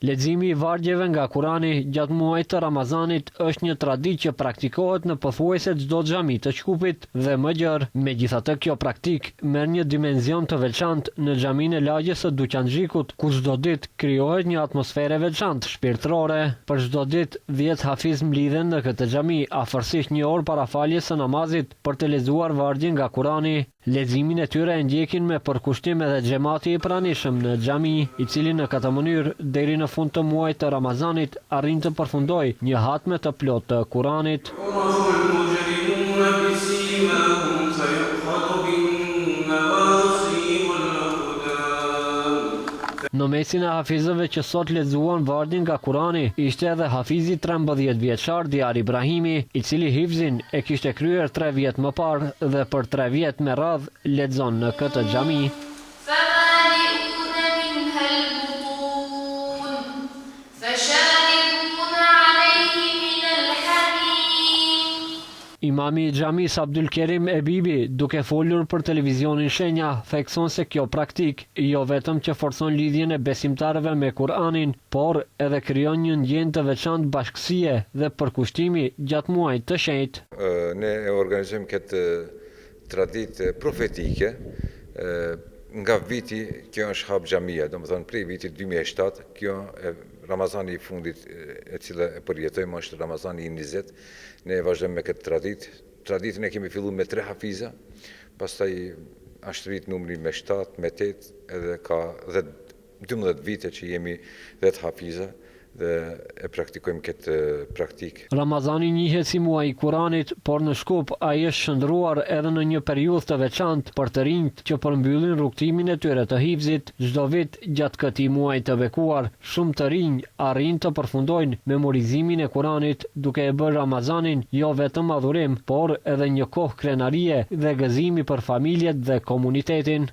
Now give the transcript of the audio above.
Leximi i vargjeve nga Kurani gjatë muajit të Ramazanit është një traditë që praktikohet në pothuajse çdo xhami të Shkupit dhe më gjerë. Megjithatë, kjo praktik merr një dimension të veçantë në xhaminë e lagjes së Duqanxhikut, ku çdo ditë krijohet një atmosferë e veçantë shpirtërore. Për çdo ditë 10 hafiz mlidhen në këtë xhami afërsisht një orë para faljes së namazit për të lexuar vargje nga Kurani. Leximin e tyre e ndjekin me përkushtim edhe xhamati i pranishëm në xhami, i cili në këtë mënyrë deri në fund të muajit të Ramazanit arrin të përfundojë një hatme të plotë të Kuranit. Në mesin e hafizëve që sot lexuan vargjen nga Kurani ishte edhe hafizi 13 vjeçar Diar Ibrahimi, i cili hifzin e kishte kryer 3 vjet më parë dhe për 3 vjet me radh lexon në këtë xhami. Imami i xhamis Abdul Kerim Ebibi, duke folur për televizionin Shenja, thekson se kjo praktik jo vetëm që forcon lidhjen e besimtarëve me Kur'anin, por edhe krijon një ndjenjë të veçantë bashkësie dhe përkushtimi gjatë muajit të shenjtë. Ne organizojmë këtë traditë profetike nga viti, kjo është hap xhamia, domethënë prej vitit 2007, kjo Ramazani i fundit e cila e përjetojmë është Ramazani i 20. Ne vazhdojmë me këtë traditë. Traditën e kemi filluar me 3 hafiza, pastaj është rrit numri me 7, me 8, edhe ka 12 vite që jemi 10 hafiza dhe e praktikojmë këtë praktikë. Ramazani njihet si muaji i Kuranit, por në Shkup ai është shndruar edhe në një periudhë të veçantë për të rinjt që përmbyllin rrugtimin e tyre të hifzit. Çdo vit gjatë këtij muaji të bekuar, shumë të rinj arrin të përfundojnë memorizimin e Kuranit, duke e bërë Ramazanin jo vetëm adhurim, por edhe një kohë krenarie dhe gëzimi për familjet dhe komunitetin.